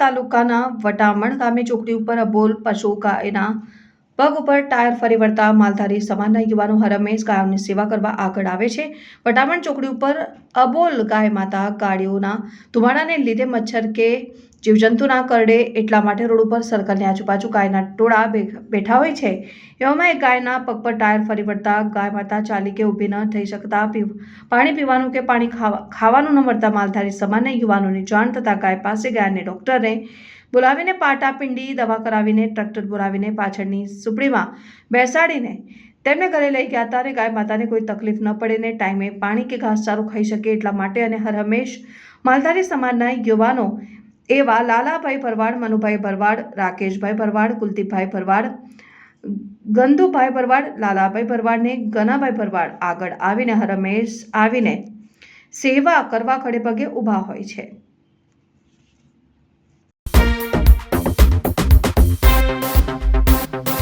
તાલુકાના વટામણ ગામે ચોકડી ઉપર અબોલ પશુ ગાયના પગ ઉપર ટાયર ફરી વળતા માલધારી સમાજના યુવાનો હરમેશ ગાયોની સેવા કરવા આગળ આવે છે। વટામણ ચોકડી ઉપર અબોલ ગાય માતા ગાડીઓના ધુમાડાને લીધે મચ્છર કે જીવજંતુ ના કરડે એટલા માટે રોડ ઉપર સર્કલની આજુબાજુ ગાયના ટોળા બેઠા હોય છે। એવામાં એક ગાયના પગ પર ટાયર ફરી વળતા ગાય માતા ચાલી કે ઊભી ન થઈ શકતા પાણી પીવાનું કે પાણી ખાવાનું ન મળતા માલધારી સમાજના યુવાનોની જાણ થતાં ગાય પાસે ગયા અને ડોક્ટરને બોલાવીને પાટાપિંડી દવા કરાવીને ટ્રેક્ટર બોલાવીને પાછળની સુપડીમાં બેસાડીને તેમને ઘરે લઈ ગયા હતા। અને ગાય માતાને કોઈ તકલીફ ન પડે ને ટાઈમે પાણી કે ઘાસચારો ખાઈ શકે એટલા માટે અને હરહમેશ માલધારી સમાજના યુવાનો એવા લાલાભાઈ ભરવાડ, મનુભાઈ ભરવાડ, રાકેશભાઈ ભરવાડ, કુલદીપભાઈ ભરવાડ, ગંદુભાઈ ભરવાડ, લાલાભાઈ ભરવાડ ને ગનાભાઈ ભરવાડ આગળ આવીને હરહમેશ આવીને સેવા કરવા ખડે પગે ઊભા હોય છે।